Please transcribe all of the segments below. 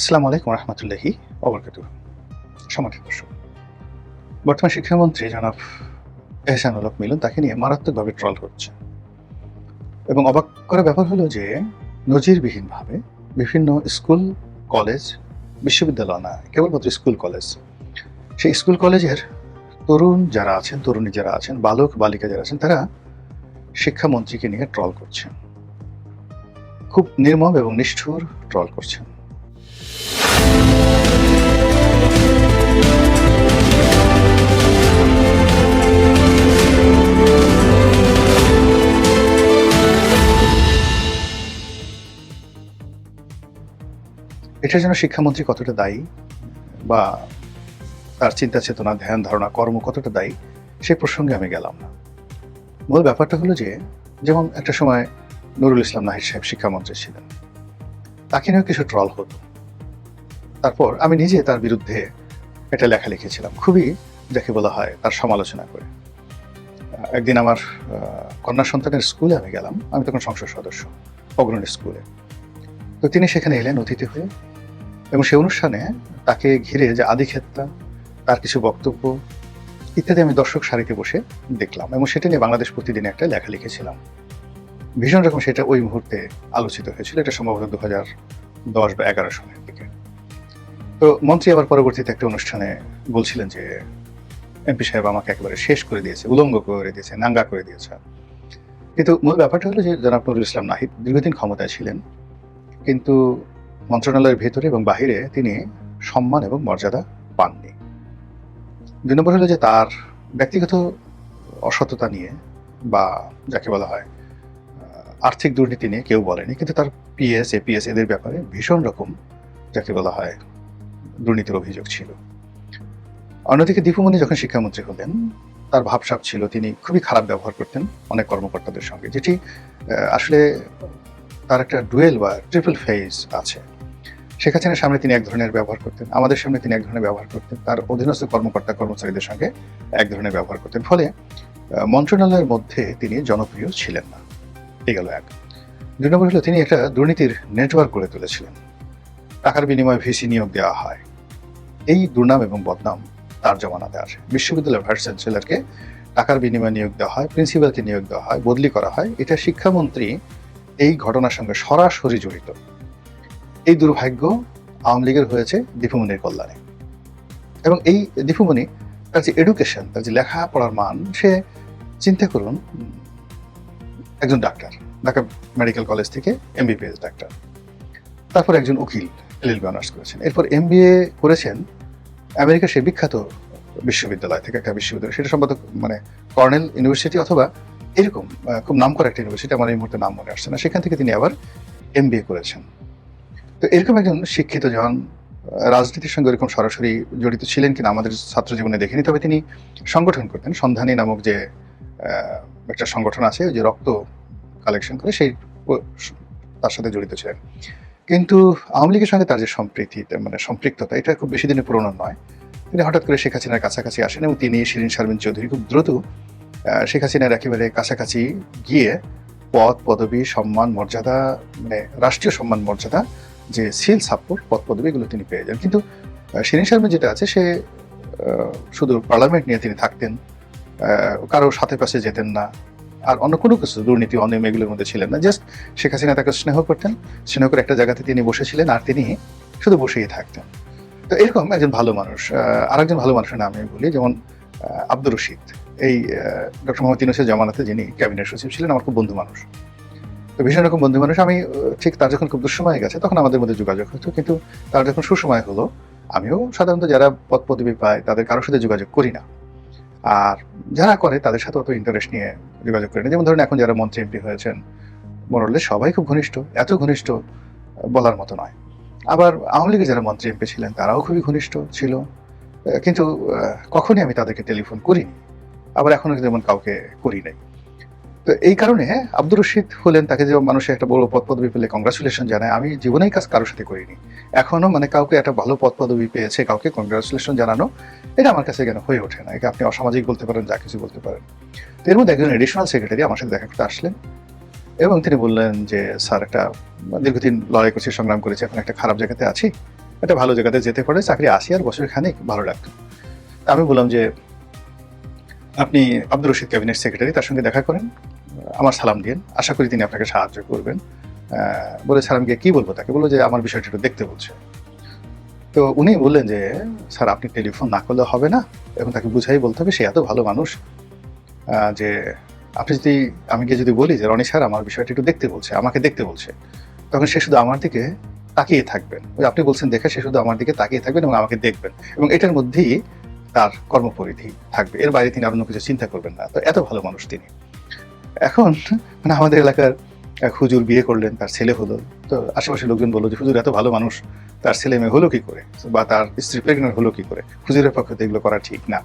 আসসালামু আলাইকুম রহমতুল্লাহি ওবরকাতুহ। সম্মানিত দর্শক, বর্তমান শিক্ষামন্ত্রী জনাব এহসানুল হক মিলন তাকে নিয়ে মারাত্মকভাবে ট্রল করছে এবং অবাক করা ব্যাপার হলো যে নজিরবিহীনভাবে বিভিন্ন স্কুল, কলেজ, বিশ্ববিদ্যালয় না, কেবলমাত্র স্কুল কলেজ, সেই স্কুল কলেজের তরুণ যারা আছেন, তরুণী যারা আছেন, বালক বালিকা যারা আছেন, তারা শিক্ষামন্ত্রীকে নিয়ে ট্রল করছেন। খুব নির্মম এবং নিষ্ঠুর ট্রল করছেন। এটার জন্য শিক্ষামন্ত্রী কতটা দায়ী বা তার চিন্তা চেতনা, ধ্যান ধারণা, কর্ম কতটা দায়ী, সে প্রসঙ্গে আমি গেলাম না। মূল ব্যাপারটা হলো যে, যেমন একটা সময় নুরুল ইসলাম নাহিদ সাহেব শিক্ষামন্ত্রী ছিলেন, তাকে নিয়েও কিছু ট্রল হতো। তারপর আমি নিজে তার বিরুদ্ধে একটা লেখা লিখেছিলাম, খুবই যাকে বলা হয় তার সমালোচনা করে। একদিন আমার কন্যা সন্তানের স্কুলে আমি গেলাম, আমি তখন সংসদ সদস্য, অগ্রণী স্কুলে। তো তিনি সেখানে এলেন অতিথি হয়ে, এবং সেই অনুষ্ঠানে তাকে ঘিরে যে আদিক্ষেতা, তার কিছু বক্তব্য ইত্যাদি আমি দর্শক সারিতে বসে দেখলাম, এবং সেটা নিয়ে বাংলাদেশ প্রতিদিনে একটা লেখা লিখেছিলাম। ভীষণ রকম সেটা ওই মুহূর্তে আলোচিত হয়েছিল। এটা সম্ভবত 2010 বা 11 সালের দিকে। তো মন্ত্রী আবার পরবর্তীতে একটা অনুষ্ঠানে বলছিলেন যে এমপি সাহেব আমাকে একেবারে শেষ করে দিয়েছে, উলঙ্গ করে দিয়েছে, নাঙ্গা করে দিয়েছে। কিন্তু মূল ব্যাপারটা হলো যে জনাব নুরুল ইসলাম নাহিদ দীর্ঘদিন ক্ষমতায় ছিলেন, কিন্তু মন্ত্রণালয়ের ভেতরে এবং বাহিরে তিনি সম্মান এবং মর্যাদা পাননি। 2 নম্বর হলো যে তার ব্যক্তিগত অসততা নিয়ে বা যাকে বলা হয় আর্থিক দুর্নীতি নিয়ে কেউ বলেনি, কিন্তু তার পিএস, এপিএস এদের ব্যাপারে ভীষণ রকম যাকে বলা হয় দুর্নীতির অভিযোগ ছিল। অন্যদিকে দীপুমণি যখন শিক্ষামন্ত্রী হলেন, তার ভাবসাব ছিল তিনি খুবই খারাপ ব্যবহার করতেন অনেক কর্মকর্তাদের সঙ্গে, যেটি আসলে তার একটা ডুয়েল বা ট্রিপল ফেজ আছে। শেখ হাসিনার সামনে তিনি এক ধরনের ব্যবহার করতেন, আমাদের সামনে তিনি এক ধরনের ব্যবহার করতেন, তার অধীনস্থ কর্মকর্তা কর্মচারীদের সঙ্গে এক ধরনের ব্যবহার করতেন। ফলে মন্ত্রণালয়ের মধ্যে তিনি জনপ্রিয় ছিলেন না। এই গেল এক। 2 নম্বর হলো তিনি একটা দুর্নীতির নেটওয়ার্ক গড়ে তুলেছিলেন। টাকার বিনিময়ে ভিসি নিয়োগ দেওয়া হয়। এই দুর্নাম এবং বদনাম তার জমানাতে আসে। বিশ্ববিদ্যালয়ের ভাইস চ্যান্সেলরকে টাকার বিনিময়ে নিয়োগ দেওয়া হয়, প্রিন্সিপালকে নিয়োগ দেওয়া হয়, বদলি করা হয়। এটা শিক্ষামন্ত্রী এই ঘটনার সঙ্গে সরাসরি জড়িত। এই দুর্ভাগ্য আওয়ামী লীগের হয়েছে দীপুমণির কল্যাণে। এবং এই দীপুমণি তার যে এডুকেশন, তার যে লেখাপড়ার মান, সে চিন্তা করুন, একজন ডাক্তার, ঢাকা মেডিকেল কলেজ থেকে এমবিবিএস ডাক্তার, তারপর একজন উকিল, এলএলবি অনার্স করেছেন, এরপর এমবিএ করেছেন আমেরিকার সেই বিখ্যাত বিশ্ববিদ্যালয় থেকে, একটা বিশ্ববিদ্যালয়, সেটা সম্ভবত মানে কর্নেল ইউনিভার্সিটি অথবা এরকম খুব নামকরা একটা ইউনিভার্সিটি, আমার এই মুহূর্তে নাম মনে আসছে না। সেখান থেকে তিনি আবার এমবিএ করেছেন। তো এরকম একজন শিক্ষিত জন রাজনীতির সঙ্গে এরকম সরাসরি জড়িত ছিলেন কিনা আমাদের ছাত্র জীবনে দেখিনি, তবে তিনি সংগঠন করতেন, সন্ধানী নামক যে একটা সংগঠন আছে, যে রক্ত কালেকশন করে, সেই তার সাথে জড়িত ছিলেন। কিন্তু আওয়ামী লীগের সঙ্গে তার যে মানে সম্পৃক্ততা, এটা খুব বেশি দিনের পুরনো নয়। তিনি হঠাৎ করে শেখ হাসিনার কাছাকাছি আসেন, এবং তিনি শিরিন শারমিন চৌধুরী খুব দ্রুত শেখ হাসিনার একেবারে কাছাকাছি গিয়ে পদ, পদবি, সম্মান, মর্যাদা, মানে রাষ্ট্রীয় সম্মান মর্যাদা, যে সিল সাপোর্ট, পদ পদবি, এগুলো তিনি পেয়ে যান। কিন্তু শিরিন শারমিন যেটা আছে, সে শুধু পার্লামেন্ট নিয়ে তিনি থাকতেন, কারো সাথে পাশে যেতেন না, আর অন্য কোনো কিছু দুর্নীতি অনিয়ম এগুলোর মধ্যে ছিলেন না। জাস্ট শেখ হাসিনা তাকে স্নেহ করতেন, স্নেহ করে একটা জায়গাতে তিনি বসেছিলেন, আর তিনি শুধু বসেই থাকতেন। তো এরকম একজন ভালো মানুষ। আরেকজন ভালো মানুষের নাম আমি বলি, যেমন আব্দুর রশিদ, এই ডক্টর মোহাম্মদ ইউনূসের জামানাতে যিনি ক্যাবিনেট সচিব ছিলেন, আমার খুব বন্ধু মানুষ। তো ভীষণ রকম বন্ধু মানুষ। আমি ঠিক তার যখন খুব দুঃসময় গেছে তখন আমাদের মধ্যে যোগাযোগ হতো, কিন্তু তার যখন সুসময় হলো, আমিও সাধারণত যারা পদ পদবি পায় তাদের কারোর সাথে যোগাযোগ করি না, আর যারা করে তাদের সাথে অত ইন্টারেস্ট নিয়ে যোগাযোগ করি না। যেমন ধরুন এখন যারা মন্ত্রী এমপি হয়েছেন, মোরলে সবাই খুব ঘনিষ্ঠ, এত ঘনিষ্ঠ বলার মতো নয়। আবার আওয়ামী লীগের যারা মন্ত্রী এমপি ছিলেন তারাও খুবই ঘনিষ্ঠ ছিল, কিন্তু কখনই আমি তাদেরকে টেলিফোন করিনি, আবার এখনো যেমন কাউকে করি নাই। তো এই কারণে আব্দুর রশিদ হলেন, তাকে যে মানুষের একটা বড় পদ পদবি পেলে কংগ্রাচুলেশন জানায়, আমি জীবনেই কাজ কারোর সাথে করিনি। এখনো মানে কাউকে একটা ভালো পদ পদবি পেয়েছে কাউকে কংগ্রাচুলেশন জানানো, এটা আমার কাছে কেন হয়ে ওঠে না। এটা আপনি অসামাজিক বলতে পারেন, যা কিছু বলতে পারেন। তো এর মধ্যে একজন এডিশনাল সেক্রেটারি আমার সাথে দেখা করতে আসলেন, এবং তিনি বললেন যে স্যার, একটা দীর্ঘদিন লড়াই করছি, সংগ্রাম করেছি, এখন একটা খারাপ জায়গাতে আছি, একটা ভালো জায়গাতে যেতে পারে, চাকরি আসি আর বছর খানিক ভালো লাগতো। আমি বললাম যে, আপনি আব্দুর রশিদ ক্যাবিনেট সেক্রেটারি, তার সঙ্গে দেখা করেন, আমার সালাম দিয়েন, আশা করি তিনি আপনাকে সাহায্য করবেন। বলে স্যার আমি গিয়ে কী বলবো তাকে? বললো যে আমার বিষয়টা একটু দেখতে বলছে। তো উনি বললেন যে, স্যার আপনি টেলিফোন না করলে হবে না, এবং তাকে বুঝাই বলতে হবে, সে এত ভালো মানুষ যে আপনি যদি, আমি গিয়ে যদি বলি যে রনি স্যার আমার বিষয়টা একটু দেখতে বলছে, আমাকে দেখতে বলছে, তখন সে শুধু আমার দিকে তাকিয়ে থাকবেন। ওই আপনি বলছেন দেখে, সে শুধু আমার দিকে তাকিয়ে থাকবেন এবং আমাকে দেখবেন, এবং এটার মধ্যেই তার কর্মপরিধি থাকবে, এর বাইরে তিনি অন্য কিছু চিন্তা করবেন না। তো এত ভালো মানুষ তিনি। এখন মানে আমাদের এলাকার এক হুজুর বিয়ে করলেন, তার ছেলে হলো। তো আশেপাশের লোকজন বললো যে হুজুর এত ভালো মানুষ, তার ছেলে মেয়ে হলো কি করে, বা তার স্ত্রী প্রেগনেন্ট হলো কি করে? হুজুরের পক্ষে তো এগুলো করা ঠিক না।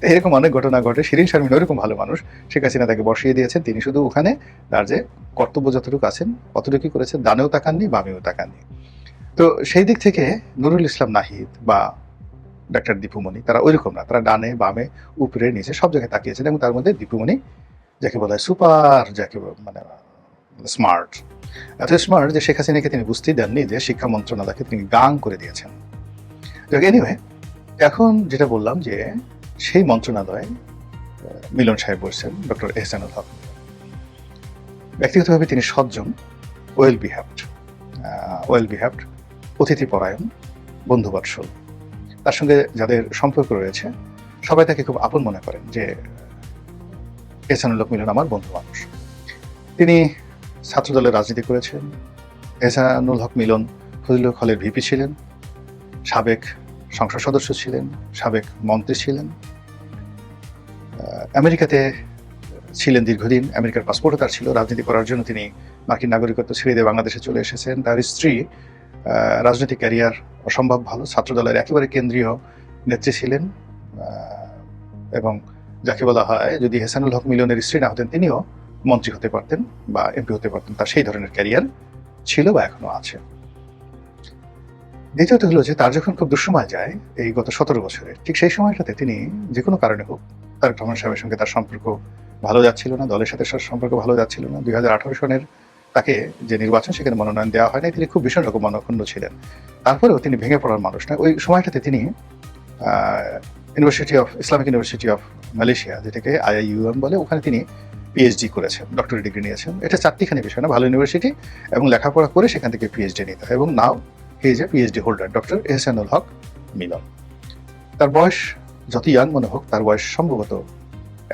তো এরকম অনেক ঘটনা ঘটে। শিরীন শারমিন ওইরকম ভালো মানুষ, শেখ হাসিনা তাকে বসিয়ে দিয়েছেন, তিনি শুধু ওখানে তার যে কর্তব্য যতটুকু আছেন অতটুকুই করেছেন, ডানেও তাকাননি বামেও তাকাননি। তো সেই দিক থেকে নুরুল ইসলাম নাহিদ বা ডাক্তার দীপুমণি তারা ওইরকম না, তারা ডানে বামে উপরে নিচে সব জায়গায় তাকিয়েছেন, এবং তার মধ্যে দীপুমণি যাকে বলা হয় সুপার, যাকে মানে স্মার্ট, এত স্মার্ট যে শেখ হাসিনাকে তিনি বুঝতেই দেননি যে শিক্ষা মন্ত্রণালয়কে তিনি গাং করে দিয়েছেন। এনিওয়ে, এখন যেটা বললাম যে সেই মন্ত্রণালয়ে মিলন সাহেব বলছেন, ডক্টর এহসানুল হক। ব্যক্তিগতভাবে তিনি সজ্জন, ওয়েল বিহেভড, অতিথিপরায়ণ, বন্ধুবৎসল। তার সঙ্গে যাদের সম্পর্ক রয়েছে সবাই তাকে খুব আপন মনে করেন যে এহসানুল হক মিলন আমার বন্ধু মানুষ। তিনি ছাত্রদলের রাজনীতি করেছেন। এহসানুল হক মিলন ফজলুল হলের ভিপি ছিলেন, সাবেক সংসদ সদস্য ছিলেন, সাবেক মন্ত্রী ছিলেন, আমেরিকাতে ছিলেন দীর্ঘদিন, আমেরিকার পাসপোর্টও তার ছিল। রাজনীতি করার জন্য তিনি মার্কিন নাগরিকত্ব ছেড়ে দিয়ে বাংলাদেশে চলে এসেছেন। তার স্ত্রী রাজনৈতিক ক্যারিয়ার অসম্ভব ভালো, ছাত্রদলের একেবারে কেন্দ্রীয় নেত্রী ছিলেন, এবং যাকে বলা হয় যদি এহসানুল হক মিলনের স্ত্রী না হতেন তিনিও মন্ত্রী হতে পারতেন বা এমপি হতে পারতেন, তার সেই ধরনের ক্যারিয়ার ছিল বা এখনো আছে। দ্বিতীয়ত হলো যে তার যখন খুব দুঃসময় যায় এই গত 17 বছরে, ঠিক সেই সময়টাতে তিনি যে কোনো কারণে হোক তারেক রহমান সাহেবের সঙ্গে তার সম্পর্ক ভালো যাচ্ছিল না, দলের সাথে সম্পর্ক ভালো যাচ্ছিল না। 2018 সনের তাকে যে নির্বাচন, সেখানে মনোনয়ন দেওয়া হয়নি, তিনি খুব ভীষণ রকম মনক্ষুণ্ণ ছিলেন। তারপরেও তিনি ভেঙে পড়ার মানুষ না। ওই সময়টাতে তিনি ইসলামিক ইউনিভার্সিটি অফ মালয়েশিয়া, যেটাকে IIUM বলে, ওখানে তিনি পিএইচডি করেছেন, ডক্টরেট ডিগ্রি নিয়েছেন। এটা চারটিখানি বিষয় না, ভালো ইউনিভার্সিটি, এবং লেখাপড়া করে সেখান থেকে পিএইচডি নিতে হয়, এবং now he is a PhD holder, doctor Ehsanul Haque Milan. তার বয়স যত ইয়াং মনে হোক, তার বয়স সম্ভবত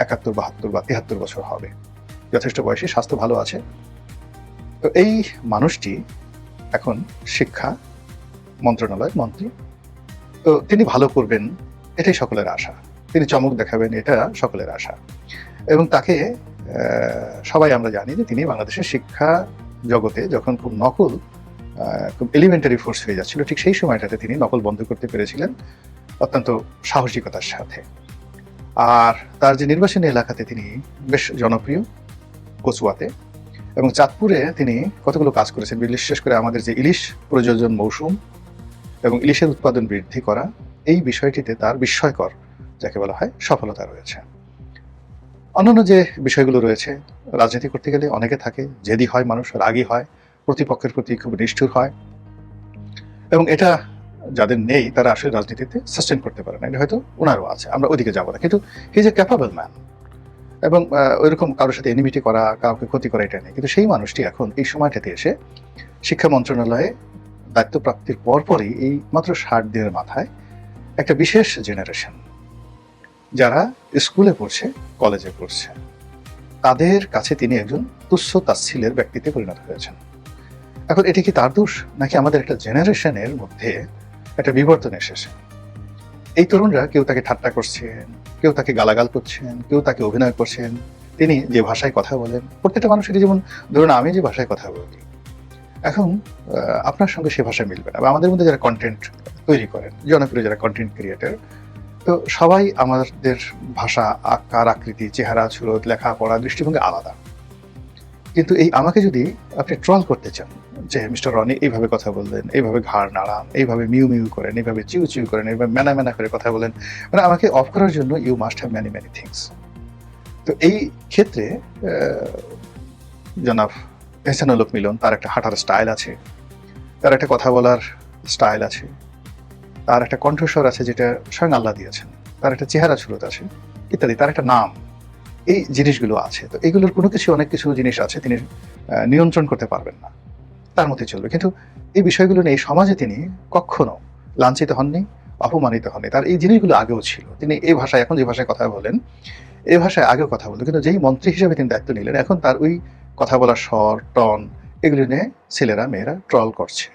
71, 72 বা 73 বছর হবে, যথেষ্ট বয়সী, স্বাস্থ্য ভালো আছে। তো এই মানুষটি এখন শিক্ষা মন্ত্রণালয়ের মন্ত্রী। তো তিনি ভালো করবেন এটাই সকলের আশা, তিনি চমক দেখাবেন এটা সকলের আশা, এবং তাকে সবাই আমরা জানি যে তিনি বাংলাদেশের শিক্ষা জগতে যখন খুব নকল, খুব এলিমেন্টারি ফোর্স হয়ে যাচ্ছিল, ঠিক সেই সময়টাতে তিনি নকল বন্ধ করতে পেরেছিলেন অত্যন্ত সাহসিকতার সাথে। আর তার যে নির্বাচনী এলাকাতে তিনি বেশ জনপ্রিয়, কচুয়াতে এবং চাঁদপুরে তিনি কতগুলো কাজ করেছেন, বিশেষ করে আমাদের যে ইলিশ প্রযোজন মৌসুম এবং ইলিশের উৎপাদন বৃদ্ধি করা, এই বিষয়টিতে তার বিস্ময়কর যাকে বলা হয় সফলতা রয়েছে। অন্যান্য যে বিষয়গুলো রয়েছে, রাজনীতি করতে গেলে অনেকে থাকে, জেদি হয় মানুষ, রাগী হয়, প্রতিপক্ষের প্রতি খুব নিষ্ঠুর হয়, এবং এটা যাদের নেই তারা আসলে রাজনীতিতে সাস্টেন করতে পারে না। এটা হয়তো ওনারও আছে, আমরা ওইদিকে যাবো না, কিন্তু হি ইজ এ ক্যাপাবল ম্যান, এবং ওইরকম কারোর সাথে এনিমিটি করা, কাউকে ক্ষতি করা এটা নেই। কিন্তু সেই মানুষটি এখন এই সময়টাতে এসে শিক্ষা মন্ত্রণালয়ে দায়িত্ব প্রাপ্তির পরপরই এই মাত্র 60 দিনের মাথায় একটা বিশেষ জেনারেশন যারা স্কুলে পড়ছে, কলেজে পড়ছে, তাদের কাছে তিনি একজন তুচ্ছ তাচ্ছিলের ব্যক্তিতে পরিণত হয়েছেন। এখন এটি কি তার দোষ, নাকি আমাদের একটা জেনারেশনের মধ্যে একটা বিবর্তন এসেছে? এই তরুণরা কেউ তাকে ঠাট্টা করছেন, কেউ তাকে গালাগাল করছেন, কেউ তাকে অভিনয় করছেন। তিনি যে ভাষায় কথা বলেন, প্রত্যেকটা মানুষেরই, যেমন ধরুন আমি যে ভাষায় কথা বলি, এখন আপনার সঙ্গে সে ভাষা মিলবে না। বা আমাদের মধ্যে যারা কন্টেন্ট তৈরি করেন, জনপ্রিয় যারা কন্টেন্ট ক্রিয়েটার, তো সবাই আমাদের ভাষা, আকার, আকৃতি, চেহারা, সুরত, লেখাপড়া, দৃষ্টিভঙ্গি আলাদা। কিন্তু এই আমাকে যদি আপনি ট্রল করতে চান যে মিস্টার রনি এইভাবে কথা বললেন, এইভাবে ঘাড় নাড়ান, এইভাবে মিউ মিউ করেন, এইভাবে চিউ চিউ করেন, এইভাবে ম্যানা ম্যানা করে কথা বলেন, মানে আমাকে অফ করার জন্য you must have many many things. তো এই ক্ষেত্রে জনাব এহসানুল হক মিলন, তার একটা হাঁটার স্টাইল আছে, তার একটা কথা বলার স্টাইল আছে, তার একটা কণ্ঠস্বর আছে যেটা স্বয়ং আল্লাহ দিয়েছেন, তার একটা চেহারা সুরত আছে ইত্যাদি, তার একটা নাম, এই জিনিসগুলো আছে। তো এগুলোর কোনো কিছু, অনেক কিছু জিনিস আছে তিনি নিয়ন্ত্রণ করতে পারবেন না, তার মধ্যে চলবে। কিন্তু এই বিষয়গুলো নিয়ে সমাজে তিনি কখনো লাঞ্ছিত হননি, অপমানিত হননি। তার এই জিনিসগুলো আগেও ছিল। তিনি এই ভাষায়, এখন যে ভাষায় কথা বলেন, এই ভাষায় আগেও কথা বলতেন। কিন্তু যেই মন্ত্রী হিসেবে তিনি দায়িত্ব নিলেন, এখন তার ওই কথা বলার স্বর, টন, এগুলো নিয়ে ছেলেরা মেয়েরা ট্রল করছে,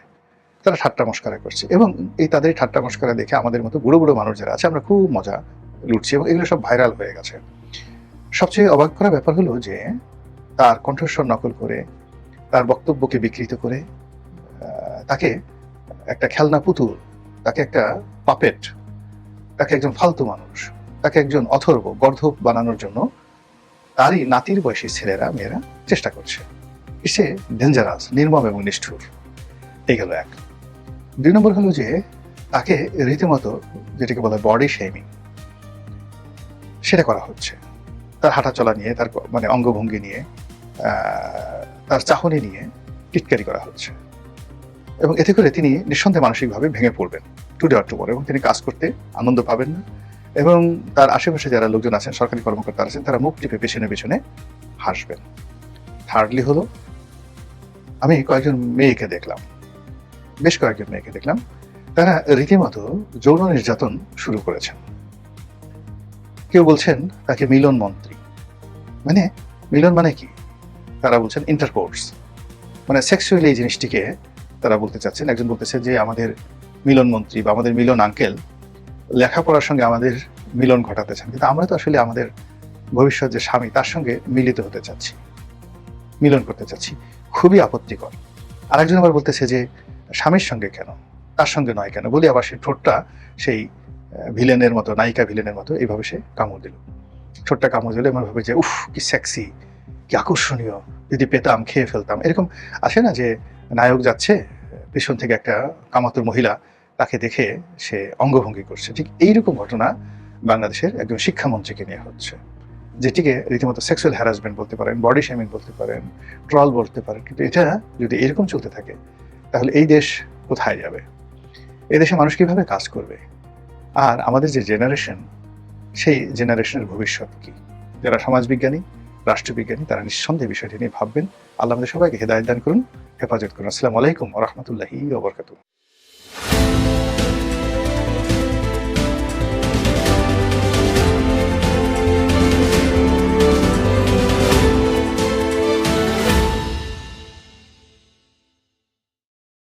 তারা ঠাট্টা মশকরা করছে। এবং এই তাদের ঠাট্টা মশকরা দেখে আমাদের মতো বুড়ো বুড়ো মানুষ যারা আছে, আমরা খুব মজা লুটছি এবং এগুলো সব ভাইরাল হয়ে গেছে। সবচেয়ে অবাক করা ব্যাপার হলো যে তার কণ্ঠস্বর নকল করে, তার বক্তব্যকে বিকৃত করে, তাকে একটা খেলনা পুতুল, তাকে একটা পাপেট, তাকে একজন ফালতু মানুষ, তাকে একজন অথর্ব গর্ধব বানানোর জন্য তারই নাতির বয়সী ছেলেরা মেয়েরা চেষ্টা করছে। সে ডেঞ্জারাস, নির্মম এবং নিষ্ঠুর। এই গেল এক। 2 নম্বর হলো যে তাকে রীতিমতো যেটাকে বলা বডি শেমিং, সেটা করা হচ্ছে। তার হাঁটা চলা নিয়ে, তার মানে অঙ্গভঙ্গি নিয়ে, তার চাহনি নিয়ে টিটকারি করা হচ্ছে। এবং এতে করে তিনি নিঃসন্দেহে মানসিকভাবে ভেঙে পড়বেন টুডে অর টুমরো, এবং তিনি কাজ করতে আনন্দ পাবেন না। এবং তার আশেপাশে যারা লোকজন আছেন, সরকারি কর্মকর্তা আছেন, তারা মুখ টিপে পেছনে পেছনে হাসবেন। থার্ডলি হলো, আমি কয়েকজন মেয়েকে দেখলাম, বেশ কয়েকজন মেয়েকে দেখলাম, তারা রীতিমতো যৌন নির্যাতন শুরু করেছেন। কেউ বলছেন তাকে মিলন মন্ত্রী। মানে মিলন মানে কি? তারা বলছেন ইন্টারকোর্স, মানে সেক্সুয়ালি এই জিনিসটিকে তারা বলতে চাচ্ছেন। একজন বলতেছে যে আমাদের মিলন মন্ত্রী বা আমাদের মিলন আঙ্কেল লেখাপড়ার সঙ্গে আমাদের মিলন ঘটাতে চান, কিন্তু আমরা তো আসলে আমাদের ভবিষ্যৎ যে স্বামী তার সঙ্গে মিলিত হতে চাচ্ছি, মিলন করতে চাচ্ছি। খুবই আপত্তিকর। আরেকজন আবার বলতেছে যে স্বামীর সঙ্গে কেন, তার সঙ্গে নয় কেন, বলি আবার সেই ঠোঁটটা সেই ভিলেনের মতো, নায়িকা ভিলেনের মতো এইভাবে সে কামড় দিল। ঠোঁটটা কামড় দিল এমন ভাবে যে উফ কি সেক্সি, কি আকর্ষণীয়, যদি পেতাম খেয়ে ফেলতাম। এরকম আসে না যে নায়ক যাচ্ছে, পেছন থেকে একটা কামাতুর মহিলা তাকে দেখে সে অঙ্গভঙ্গি করছে। ঠিক এইরকম ঘটনা বাংলাদেশের একজন শিক্ষামন্ত্রীকে নিয়ে হচ্ছে, যেটিকে রীতিমতো সেক্সুয়াল হ্যারাসমেন্ট বলতে পারেন, বডি শেমিং বলতে পারেন, ট্রল বলতে পারেন। কিন্তু এটা যদি এরকম চলতে থাকে তাহলে এই দেশ কোথায় যাবে? এই দেশে মানুষ কিভাবে কাজ করবে? আর আমাদের যে জেনারেশন, সেই জেনারেশনের ভবিষ্যৎ কি? যারা সমাজবিজ্ঞানী, রাষ্ট্রবিজ্ঞানী, তারা নিঃসন্দেহে বিষয়টি নিয়ে ভাববেন। আল্লাহ আমাদের সবাইকে হেদায়েত দান করুন, হেফাজত করুন। আসসালামু আলাইকুম ওয়া রাহমাতুল্লাহি ওয়া বারাকাতুহু।